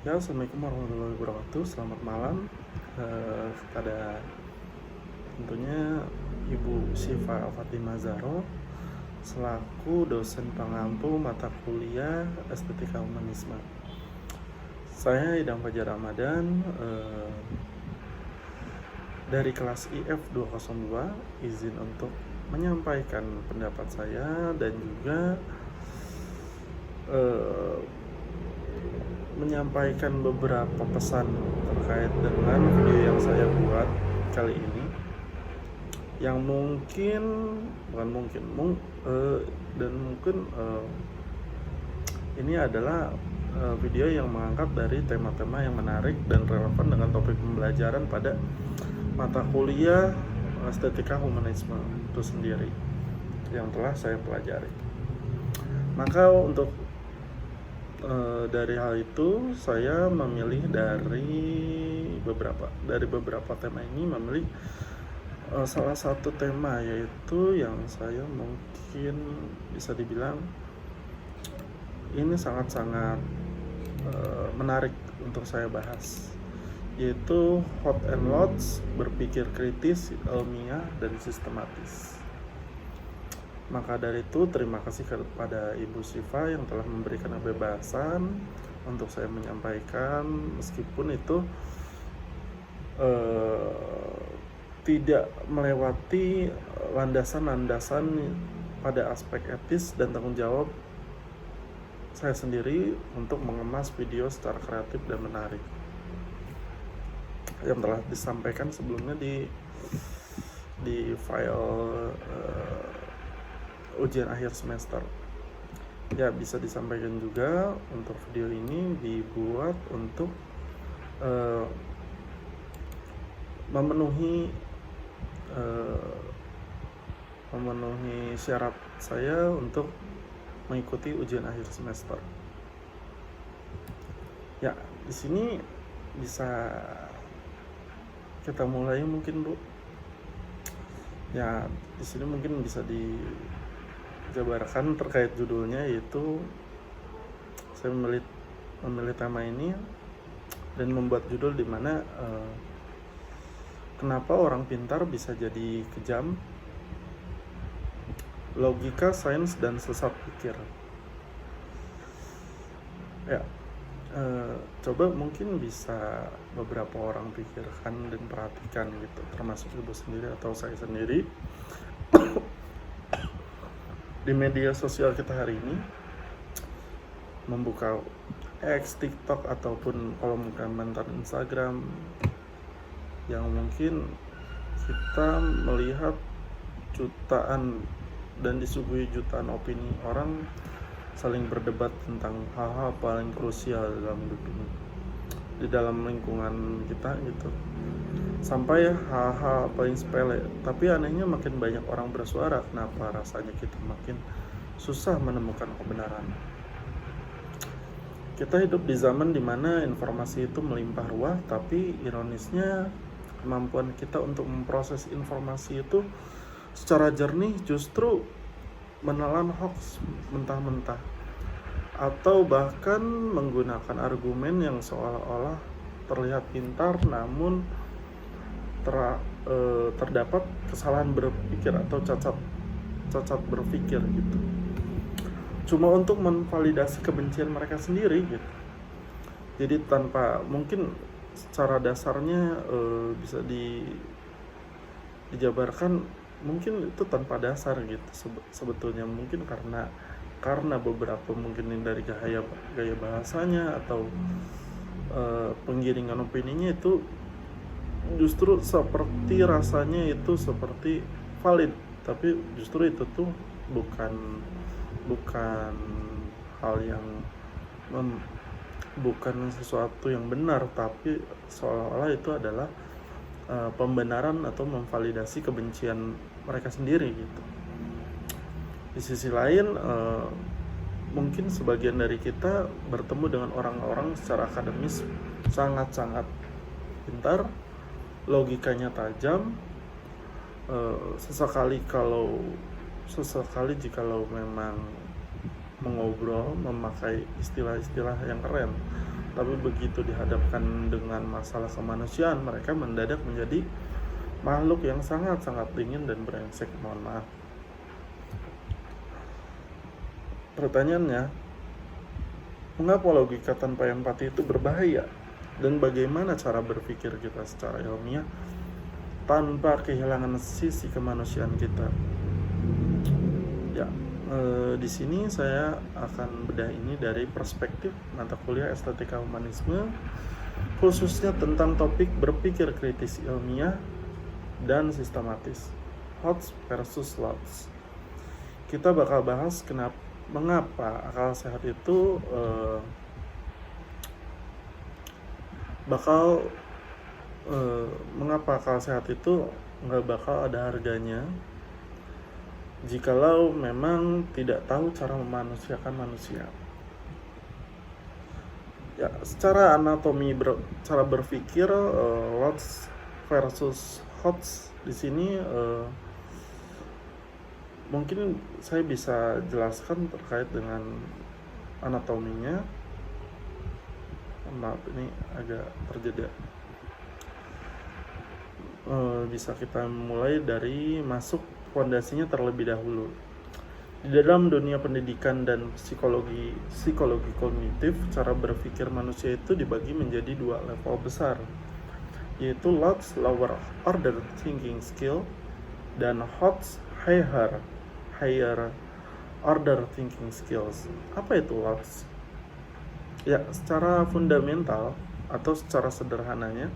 Ya, Assalamualaikum warahmatullahi wabarakatuh. Selamat malam kepada tentunya Ibu Syifa Fatimah Zahro selaku dosen pengampu mata kuliah Estetika Humanisme. Saya Idam Fajar Ramadan dari kelas IF 202, izin untuk menyampaikan pendapat saya dan juga menyampaikan beberapa pesan terkait dengan video yang saya buat kali ini, yang mungkin ini adalah video yang mengangkat dari tema-tema yang menarik dan relevan dengan topik pembelajaran pada mata kuliah Estetika Humanisme itu sendiri yang telah saya pelajari. Maka untuk dari hal itu saya memilih dari beberapa tema ini memilih salah satu tema, yaitu yang saya mungkin bisa dibilang ini sangat-sangat menarik untuk saya bahas, yaitu hot and lots, berpikir kritis, ilmiah, dan sistematis. Maka dari itu, terima kasih kepada Ibu Syifa yang telah memberikan kebebasan untuk saya menyampaikan, meskipun itu tidak melewati landasan-landasan pada aspek etis dan tanggung jawab saya sendiri untuk mengemas video secara kreatif dan menarik yang telah disampaikan sebelumnya di file ujian akhir semester. Ya, bisa disampaikan juga untuk video ini dibuat untuk memenuhi syarat saya untuk mengikuti ujian akhir semester. Ya, di sini bisa kita mulai mungkin, Bu. Ya, di sini mungkin bisa dijabarkan terkait judulnya, yaitu saya memilih tema ini dan membuat judul di mana kenapa orang pintar bisa jadi kejam, logika, sains, dan sesat pikir. Ya, coba mungkin bisa beberapa orang pikirkan dan perhatikan gitu, termasuk Ibu sendiri atau saya sendiri. Di media sosial kita hari ini, membuka X, TikTok, ataupun kolom komentar Instagram, yang mungkin kita melihat jutaan dan disuguhi jutaan opini orang saling berdebat tentang hal-hal paling krusial dalam hidup ini, di dalam lingkungan kita gitu, sampai hal-hal paling sepele. Tapi anehnya makin banyak orang bersuara, kenapa rasanya kita makin susah menemukan kebenaran. Kita hidup di zaman dimana informasi itu melimpah ruah, tapi ironisnya kemampuan kita untuk memproses informasi itu secara jernih justru menelan hoax mentah-mentah, atau bahkan menggunakan argumen yang seolah-olah terlihat pintar namun terdapat kesalahan berpikir atau cacat berpikir gitu, cuma untuk memvalidasi kebencian mereka sendiri gitu. Jadi tanpa, mungkin secara dasarnya bisa dijabarkan mungkin itu tanpa dasar gitu sebetulnya, mungkin karena beberapa mungkin dari gaya bahasanya atau penggiringan opininya itu justru seperti rasanya itu seperti valid, tapi justru itu tuh bukan hal yang bukan sesuatu yang benar, tapi seolah-olah itu adalah pembenaran atau memvalidasi kebencian mereka sendiri gitu. Di sisi lain, mungkin sebagian dari kita bertemu dengan orang-orang secara akademis sangat-sangat pintar, logikanya tajam, sesekali jikalau memang mengobrol memakai istilah-istilah yang keren, tapi begitu dihadapkan dengan masalah kemanusiaan, mereka mendadak menjadi makhluk yang sangat-sangat dingin dan brengsek. Mohon maaf. Pertanyaannya, mengapa logika tanpa empati itu berbahaya? Dan bagaimana cara berpikir kita secara ilmiah tanpa kehilangan sisi kemanusiaan kita? Ya, di sini saya akan bedah ini dari perspektif mata kuliah Estetika Humanisme, khususnya tentang topik berpikir kritis ilmiah dan sistematis, Hobbes versus Locke. Kita bakal bahas mengapa akal sehat itu mengapa akal sehat itu nggak bakal ada harganya jikalau memang tidak tahu cara memanusiakan manusia. Ya, secara anatomi cara berpikir Locke versus Hobbes di sini mungkin saya bisa jelaskan terkait dengan anatominya. Maaf, ini agak terjeda. Bisa kita mulai dari masuk fondasinya terlebih dahulu. Di dalam dunia pendidikan dan psikologi kognitif, cara berpikir manusia itu dibagi menjadi dua level besar, yaitu Locke's lower order thinking skill dan Hobbes higher order thinking skills. Apa itu Locke's? Ya, secara fundamental atau secara sederhananya,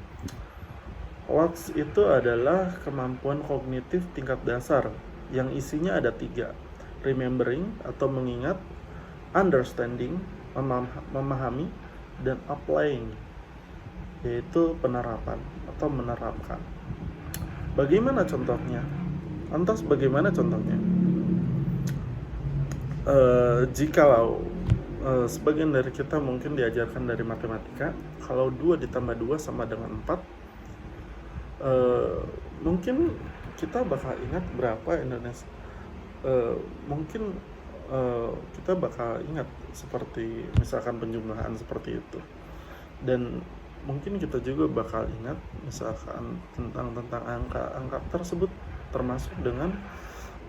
Locke itu adalah kemampuan kognitif tingkat dasar yang isinya ada 3: remembering atau mengingat, understanding memahami, dan applying yaitu penerapan atau menerapkan. Bagaimana contohnya? Lantas bagaimana contohnya? Jikalau sebagian dari kita mungkin diajarkan dari matematika, kalau 2 ditambah 2 sama dengan 4, mungkin kita bakal ingat berapa Indonesia, mungkin kita bakal ingat seperti misalkan penjumlahan seperti itu, dan mungkin kita juga bakal ingat misalkan tentang angka tersebut, termasuk dengan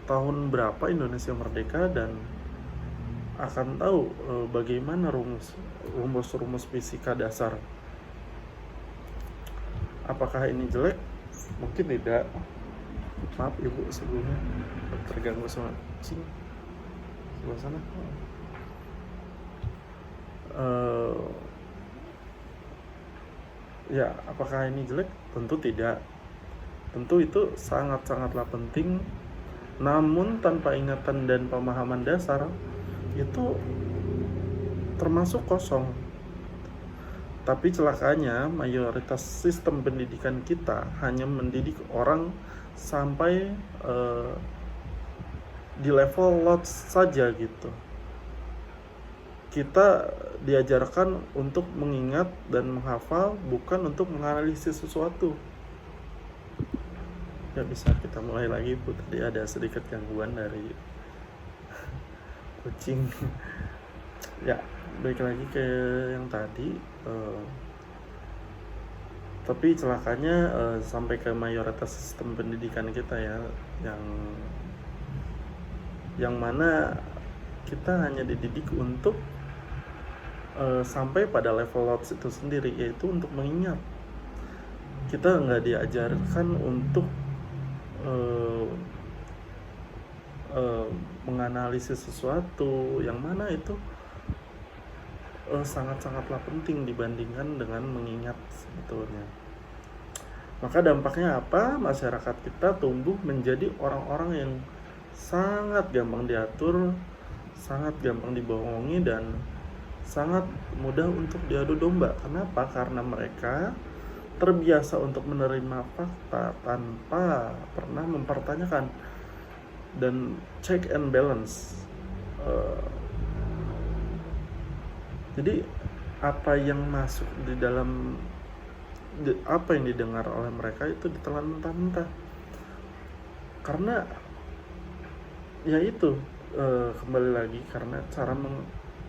tahun berapa Indonesia merdeka, dan akan tahu bagaimana rumus fisika dasar. Apakah ini jelek? Mungkin tidak. Maaf ibu sebelumnya terganggu sama kucing sebelah sana. Ya, apakah ini jelek? Tentu tidak. Tentu itu sangat-sangatlah penting. Namun tanpa ingatan dan pemahaman dasar, itu termasuk kosong. Tapi celakanya mayoritas sistem pendidikan kita hanya mendidik orang sampai di level lot saja gitu. Kita diajarkan untuk mengingat dan menghafal, bukan untuk menganalisis sesuatu. Ya, bisa kita mulai lagi Bu. Tadi ada sedikit gangguan dari kucing. Ya, balik lagi ke yang tadi. Tapi celakanya sampai ke mayoritas sistem pendidikan kita ya, yang mana kita hanya dididik untuk sampai pada level lots itu sendiri, yaitu untuk mengingat. Kita nggak diajarkan untuk menganalisis sesuatu, yang mana itu sangat-sangatlah penting dibandingkan dengan mengingat sebetulnya. Maka dampaknya apa? Masyarakat kita tumbuh menjadi orang-orang yang sangat gampang diatur, sangat gampang dibohongi, dan sangat mudah untuk diadu domba. Kenapa? Karena mereka terbiasa untuk menerima fakta tanpa pernah mempertanyakan dan check and balance. Jadi apa yang masuk di dalam, apa yang didengar oleh mereka itu ditelan mentah-mentah. Karena ya itu kembali lagi, karena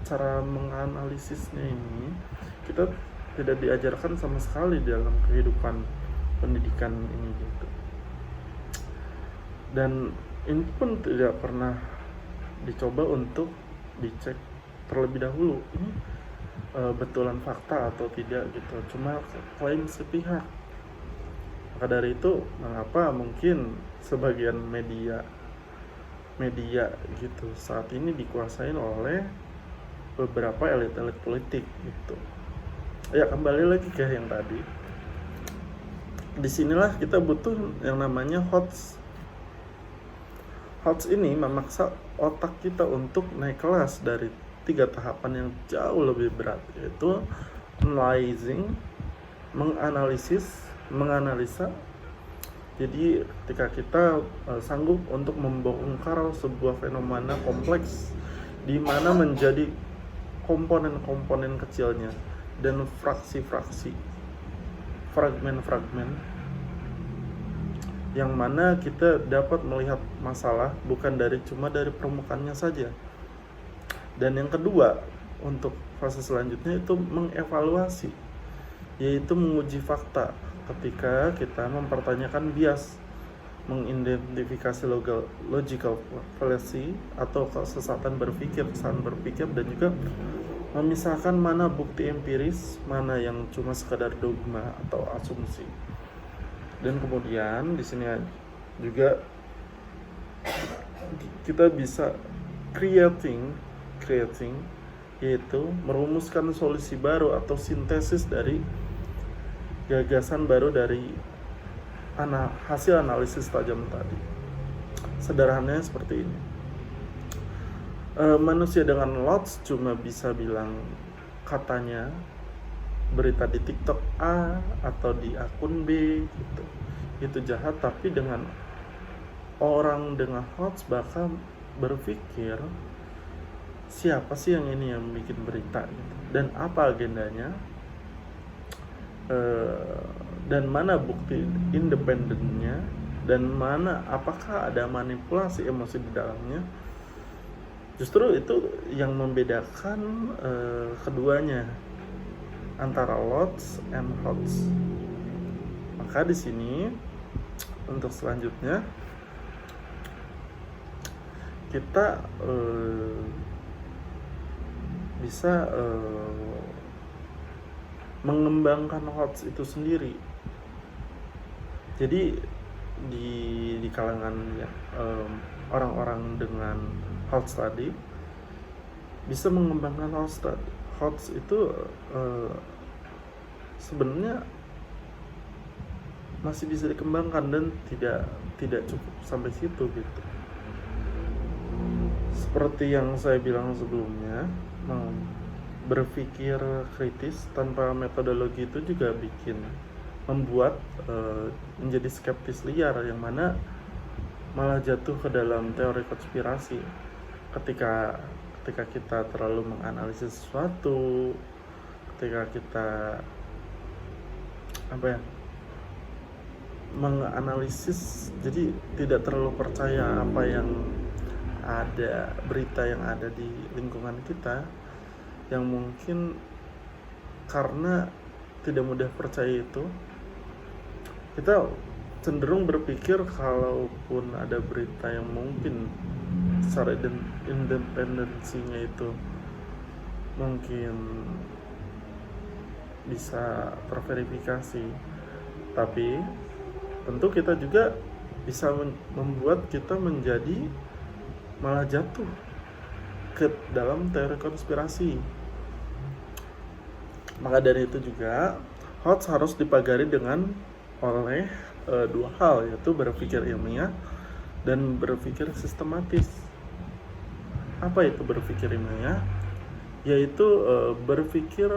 cara menganalisisnya ini kita tidak diajarkan sama sekali dalam kehidupan pendidikan ini gitu. Dan ini pun tidak pernah dicoba untuk dicek terlebih dahulu ini betulan fakta atau tidak gitu, cuma klaim sepihak. Maka dari itu mengapa mungkin sebagian media gitu saat ini dikuasain oleh beberapa elit-elit politik gitu. Ya kembali lagi ke yang tadi, disinilah kita butuh yang namanya HOTS. HOTS ini memaksa otak kita untuk naik kelas dari 3 tahapan yang jauh lebih berat, yaitu analyzing, menganalisis, menganalisa. Jadi ketika kita sanggup untuk membongkar sebuah fenomena kompleks di mana menjadi komponen-komponen kecilnya dan fraksi-fraksi, fragmen-fragmen, yang mana kita dapat melihat masalah bukan cuma dari permukaannya saja. Dan yang kedua, untuk fase selanjutnya itu mengevaluasi, yaitu menguji fakta ketika kita mempertanyakan bias, mengidentifikasi logical fallacy atau kesesatan berpikir, kesalahan berpikir, dan juga memisahkan mana bukti empiris, mana yang cuma sekadar dogma atau asumsi. Dan kemudian di sini juga kita bisa creating, yaitu merumuskan solusi baru atau sintesis dari gagasan baru dari hasil analisis tajam tadi. Sederhananya seperti ini. Manusia dengan lots cuma bisa bilang katanya berita di TikTok A atau di akun B gitu, itu jahat. Tapi dengan orang dengan HOTS bakal berpikir siapa sih yang ini yang bikin berita gitu, dan apa agendanya, dan mana bukti independennya, dan mana apakah ada manipulasi emosi di dalamnya. Justru itu yang membedakan keduanya antara lots and HOTS. Maka di sini untuk selanjutnya kita bisa mengembangkan HOTS itu sendiri. Jadi di kalangan orang-orang dengan HOTS tadi bisa mengembangkan HOTS tadi. HOTS itu sebenarnya masih bisa dikembangkan dan tidak cukup sampai situ gitu. Seperti yang saya bilang sebelumnya, berpikir kritis tanpa metodologi itu juga membuat menjadi skeptis liar, yang mana malah jatuh ke dalam teori konspirasi ketika kita terlalu menganalisis sesuatu, ketika kita menganalisis, jadi tidak terlalu percaya apa yang ada, berita yang ada di lingkungan kita, yang mungkin karena tidak mudah percaya itu, kita cenderung berpikir kalaupun ada berita yang mungkin secara independensinya itu mungkin bisa terverifikasi, tapi tentu kita juga bisa membuat kita menjadi malah jatuh ke dalam teori konspirasi. Maka dari itu juga HOTS harus dipagari oleh dua hal, yaitu berpikir ilmiah dan berpikir sistematis. Apa itu berpikir ilmiah? Yaitu berpikir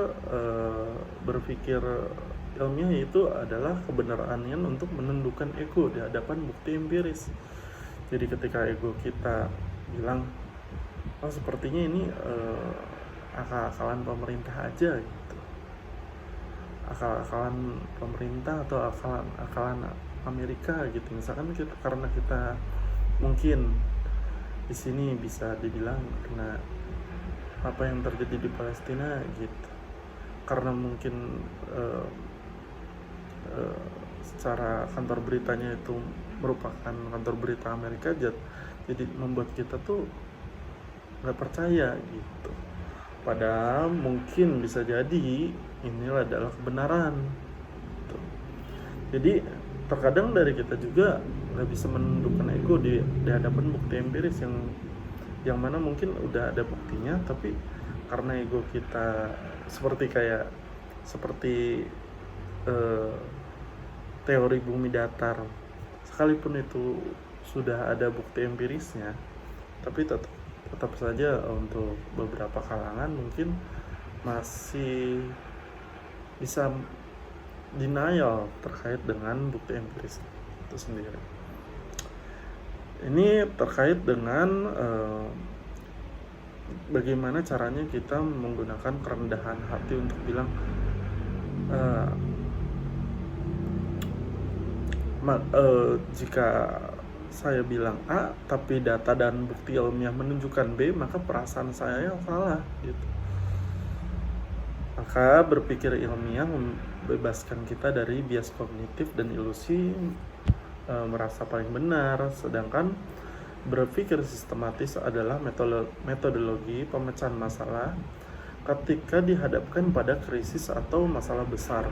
ilmiah itu adalah kebenarannya untuk menundukkan ego di hadapan bukti empiris. Jadi ketika ego kita bilang, oh sepertinya ini akal-akalan pemerintah aja gitu, akal-akalan pemerintah atau akal-akalan Amerika gitu, misalkan karena kita mungkin di sini bisa dibilang karena apa yang terjadi di Palestina gitu. Karena mungkin secara kantor beritanya itu merupakan kantor berita Amerika, jadi membuat kita tuh nggak percaya gitu. Padahal mungkin bisa jadi inilah adalah kebenaran gitu. Jadi terkadang dari kita juga nggak bisa menundukkan ego di hadapan bukti empiris yang mana mungkin udah ada buktinya, tapi karena ego kita seperti teori bumi datar, sekalipun itu sudah ada bukti empirisnya, tapi tetap saja untuk beberapa kalangan mungkin masih bisa denial terkait dengan bukti empiris itu sendiri. Ini terkait dengan bagaimana caranya kita menggunakan kerendahan hati untuk bilang jika saya bilang A tapi data dan bukti ilmiah menunjukkan B, maka perasaan saya yang salah gitu. Maka berpikir ilmiah membebaskan kita dari bias kognitif dan ilusi merasa paling benar, sedangkan berpikir sistematis adalah metodologi pemecahan masalah ketika dihadapkan pada krisis atau masalah besar.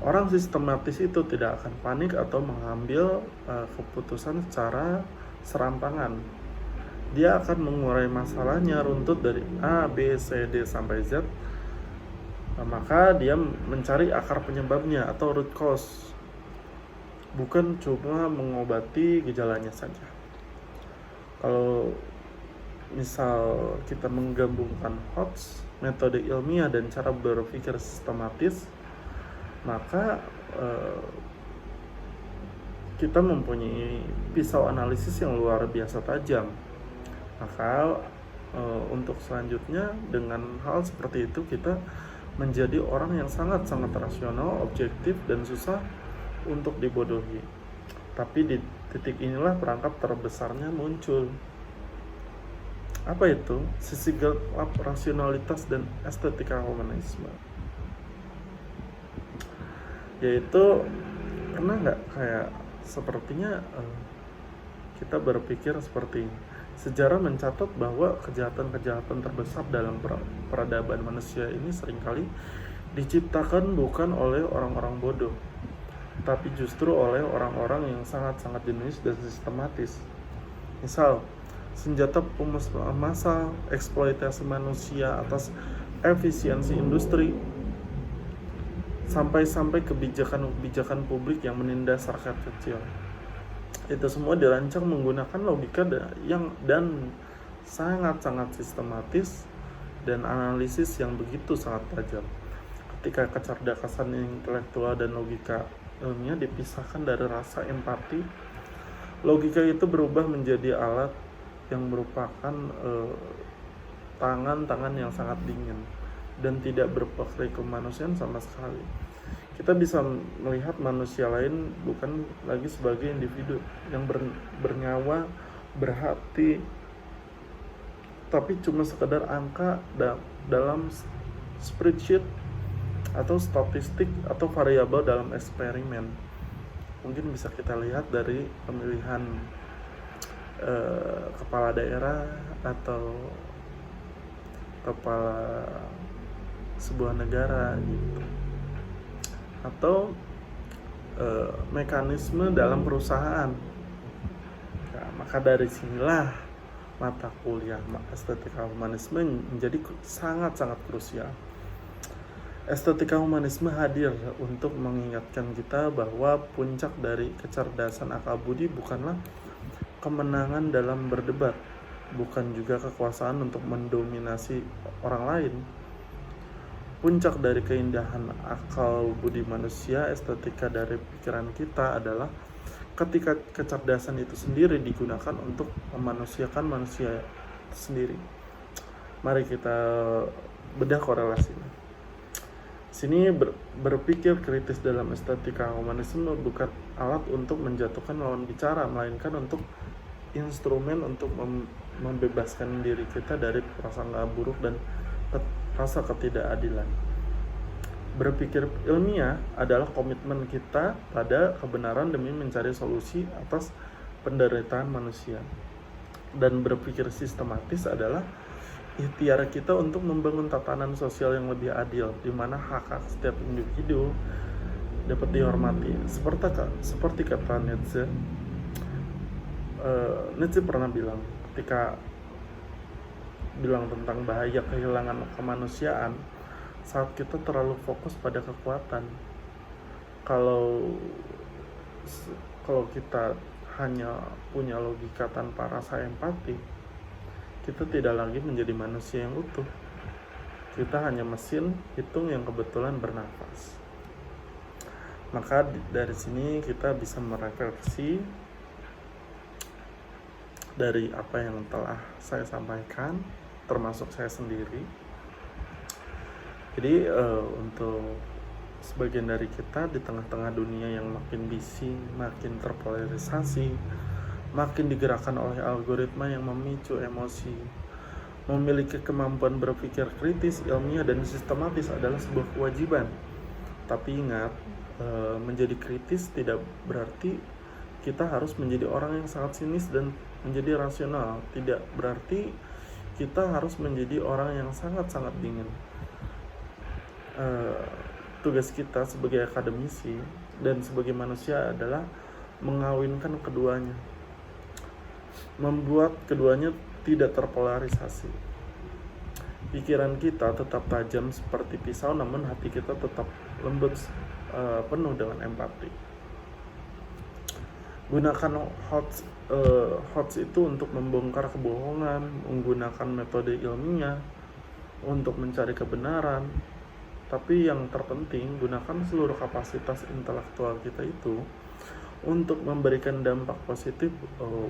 Orang sistematis itu tidak akan panik atau mengambil keputusan secara serampangan. Dia akan mengurai masalahnya runtut dari A, B, C, D sampai Z. Maka dia mencari akar penyebabnya atau root cause, bukan cuma mengobati gejalanya saja. Kalau misal kita menggabungkan HOTS, metode ilmiah dan cara berpikir sistematis, maka kita mempunyai pisau analisis yang luar biasa tajam. Maka untuk selanjutnya dengan hal seperti itu kita menjadi orang yang sangat-sangat rasional, objektif, dan susah untuk dibodohi. Tapi di titik inilah perangkap terbesarnya muncul. Apa itu? Sisi gelap rasionalitas dan estetika humanisme. Yaitu, pernah nggak kayak sepertinya kita berpikir seperti ini. Sejarah mencatat bahwa kejahatan-kejahatan terbesar dalam peradaban manusia ini seringkali diciptakan bukan oleh orang-orang bodoh, tapi justru oleh orang-orang yang sangat-sangat jenius dan sistematis. Misal, senjata pemusnahan massal, eksploitasi manusia atas efisiensi industri, sampai kebijakan publik yang menindas rakyat kecil. Itu semua dirancang menggunakan logika dan sangat-sangat sistematis dan analisis yang begitu sangat tajam. Ketika kecerdasan intelektual dan logika ilmiah dipisahkan dari rasa empati, logika itu berubah menjadi alat yang merupakan tangan-tangan yang sangat dingin dan tidak berpikir kemanusiaan sama sekali. Kita bisa melihat manusia lain bukan lagi sebagai individu yang bernyawa, berhati, tapi cuma sekedar angka dalam spreadsheet atau statistik atau variabel dalam eksperimen. Mungkin bisa kita lihat dari pemilihan kepala daerah atau kepala sebuah negara gitu, atau mekanisme dalam perusahaan. Nah, maka dari sinilah mata kuliah estetika humanisme menjadi sangat-sangat krusial. Estetika humanisme hadir untuk mengingatkan kita bahwa puncak dari kecerdasan akal budi bukanlah kemenangan dalam berdebat, bukan juga kekuasaan untuk mendominasi orang lain. Puncak dari keindahan akal budi manusia, estetika dari pikiran kita adalah ketika kecerdasan itu sendiri digunakan untuk memanusiakan manusia itu sendiri. Mari kita bedah korelasinya. Sini berpikir kritis dalam estetika humanisme bukan alat untuk menjatuhkan lawan bicara, melainkan untuk instrumen untuk membebaskan diri kita dari prasangka buruk dan rasa ketidakadilan. Berpikir ilmiah adalah komitmen kita pada kebenaran demi mencari solusi atas penderitaan manusia. Dan berpikir sistematis adalah ikhtiar kita untuk membangun tatanan sosial yang lebih adil, di mana hak-hak setiap individu dapat dihormati. Seperti kata Nietzsche, Nietzsche pernah bilang, ketika bilang tentang bahaya kehilangan kemanusiaan saat kita terlalu fokus pada kekuatan. Kalau kita hanya punya logika tanpa rasa empati, kita tidak lagi menjadi manusia yang utuh. Kita hanya mesin hitung yang kebetulan bernafas. Maka dari sini kita bisa merefleksi dari apa yang telah saya sampaikan, termasuk saya sendiri. Jadi untuk sebagian dari kita di tengah-tengah dunia yang makin bising, makin terpolarisasi, makin digerakkan oleh algoritma yang memicu emosi, memiliki kemampuan berpikir kritis, ilmiah, dan sistematis adalah sebuah kewajiban. Tapi ingat, menjadi kritis tidak berarti kita harus menjadi orang yang sangat sinis dan menjadi rasional. Tidak berarti kita harus menjadi orang yang sangat-sangat dingin. Tugas kita sebagai akademisi dan sebagai manusia adalah mengawinkan keduanya, membuat keduanya tidak terpolarisasi. Pikiran kita tetap tajam seperti pisau, namun hati kita tetap lembut, penuh dengan empati. Gunakan hoax itu untuk membongkar kebohongan, menggunakan metode ilmiah untuk mencari kebenaran. Tapi yang terpenting, gunakan seluruh kapasitas intelektual kita itu untuk memberikan dampak positif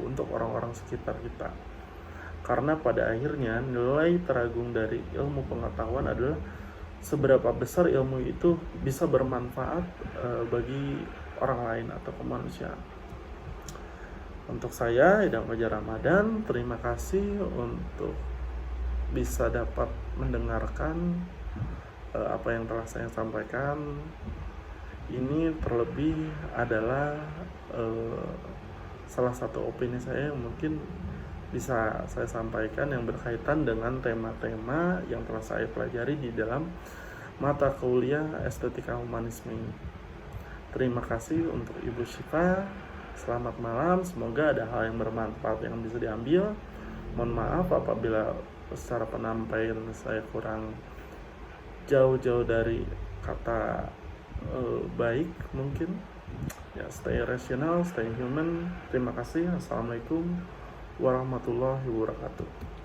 untuk orang-orang sekitar kita. Karena pada akhirnya nilai teragung dari ilmu pengetahuan adalah seberapa besar ilmu itu bisa bermanfaat bagi orang lain atau kemanusiaan. Untuk saya, Idam Fajar Ramadan, terima kasih untuk bisa dapat mendengarkan apa yang telah saya sampaikan. Ini terlebih adalah salah satu opini saya yang mungkin bisa saya sampaikan yang berkaitan dengan tema-tema yang telah saya pelajari di dalam mata kuliah Estetika Humanisme ini. Terima kasih untuk Ibu Syifa. Selamat malam, semoga ada hal yang bermanfaat yang bisa diambil. Mohon maaf apabila secara penyampaian saya kurang jauh-jauh dari kata baik mungkin. Ya, stay rational, stay human. Terima kasih. Assalamualaikum warahmatullahi wabarakatuh.